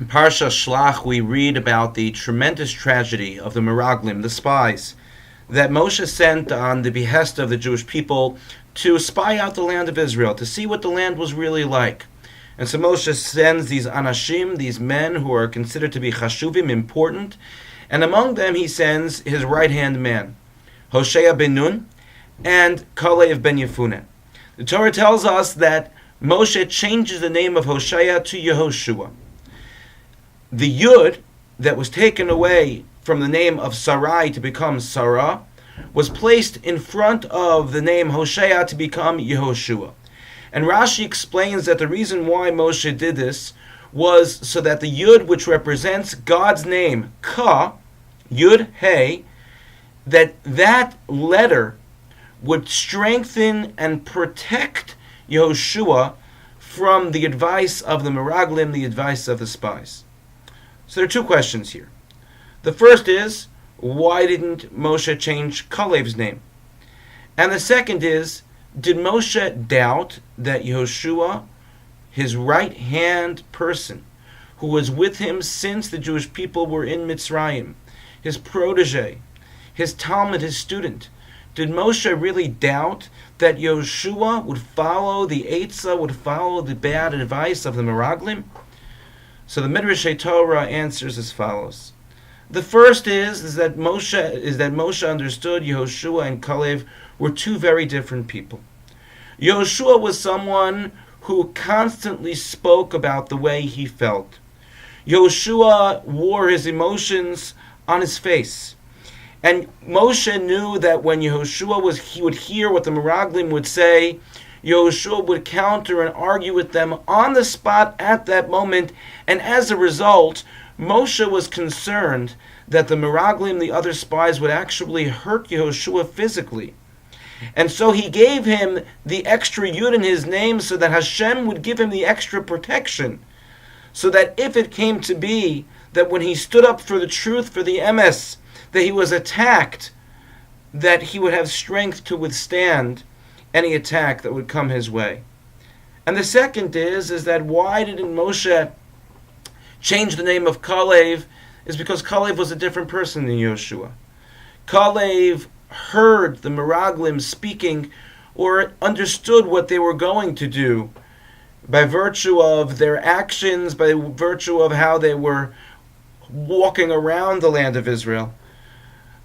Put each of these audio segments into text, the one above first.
In Parsha Shlach, we read about the tremendous tragedy of the Meraglim, the spies, that Moshe sent on the behest of the Jewish people to spy out the land of Israel, to see what the land was really like. And so Moshe sends these anashim, these men who are considered to be chashuvim, important, and among them he sends his right-hand man, Hoshea ben Nun and Kalev ben Yefuneh. The Torah tells us that Moshe changes the name of Hoshea to Yehoshua. The Yud that was taken away from the name of Sarai to become Sarah was placed in front of the name Hoshea to become Yehoshua. And Rashi explains that the reason why Moshe did this was so that the Yud, which represents God's name, Ka, Yud He, that letter would strengthen and protect Yehoshua from the advice of the Meraglim, the advice of the spies. So there are two questions here. The first is, why didn't Moshe change Kalev's name? And the second is, did Moshe doubt that Yehoshua, his right-hand person, who was with him since the Jewish people were in Mitzrayim, his protege, his Talmud, his student, did Moshe really doubt that Yehoshua would follow the Eitzah, would follow the bad advice of the Meraglim? So the Midrash Torah answers as follows. The first is that Moshe understood Yehoshua and Kalev were two very different people. Yehoshua was someone who constantly spoke about the way he felt. Yehoshua wore his emotions on his face. And Moshe knew that when he would hear what the Meraglim would say, Yehoshua would counter and argue with them on the spot at that moment, and as a result, Moshe was concerned that the Meraglim, the other spies, would actually hurt Yehoshua physically. And so he gave him the extra yud in his name so that Hashem would give him the extra protection, so that if it came to be that when he stood up for the truth, for the emes, that he was attacked, that he would have strength to withstand any attack that would come his way. And the second is that why didn't Moshe change the name of Kalev? Is because Kalev was a different person than Yehoshua. Kalev heard the Meraglim speaking or understood what they were going to do by virtue of their actions, by virtue of how they were walking around the land of Israel.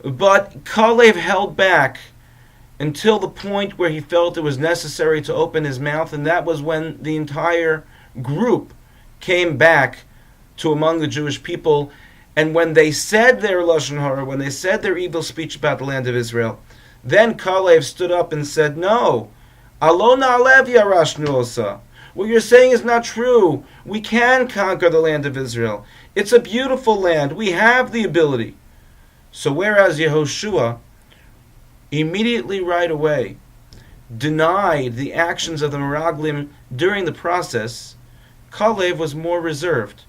But Kalev held back until the point where he felt it was necessary to open his mouth, and that was when the entire group came back to among the Jewish people, and when they said their Lashon Hara, when they said their evil speech about the land of Israel, then Kalev stood up and said, "No, Alon Alev Yarashnu Osa. What you're saying is not true. We can conquer the land of Israel. It's a beautiful land. We have the ability." So whereas Yehoshua immediately right away denied the actions of the Meraglim during the process, Kalev was more reserved.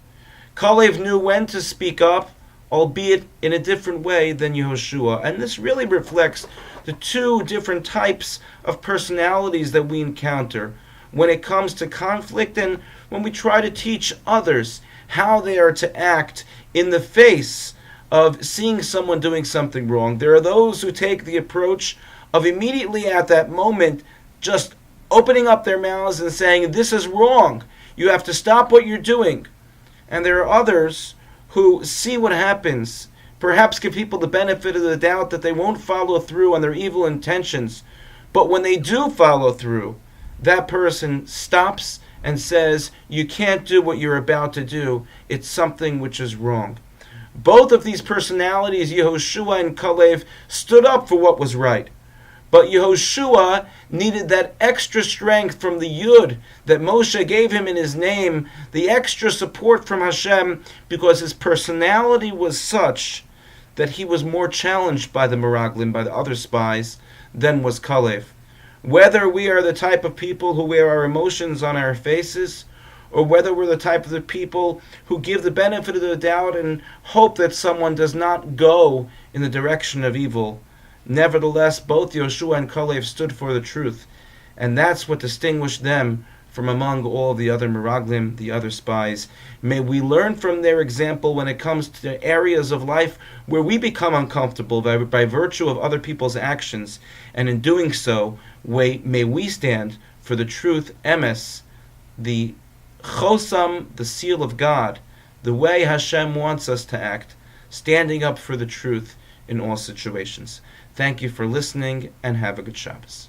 Kalev knew when to speak up, albeit in a different way than Yehoshua. And this really reflects the two different types of personalities that we encounter when it comes to conflict and when we try to teach others how they are to act in the face of seeing someone doing something wrong. There are those who take the approach of immediately at that moment just opening up their mouths and saying, "This is wrong. You have to stop what you're doing." And there are others who see what happens, perhaps give people the benefit of the doubt that they won't follow through on their evil intentions. But when they do follow through, that person stops and says, "You can't do what you're about to do. It's something which is wrong." Both of these personalities, Yehoshua and Kalev, stood up for what was right. But Yehoshua needed that extra strength from the Yud that Moshe gave him in his name, the extra support from Hashem, because his personality was such that he was more challenged by the Meraglim, by the other spies, than was Kalev. Whether we are the type of people who wear our emotions on our faces, or whether we're the type of the people who give the benefit of the doubt and hope that someone does not go in the direction of evil, nevertheless, both Yehoshua and Kalev stood for the truth, and that's what distinguished them from among all the other Meraglim, the other spies. May we learn from their example when it comes to areas of life where we become uncomfortable by virtue of other people's actions, and in doing so, may we stand for the truth, emes, the chosam, the seal of God, the way Hashem wants us to act, standing up for the truth in all situations. Thank you for listening, and have a good Shabbos.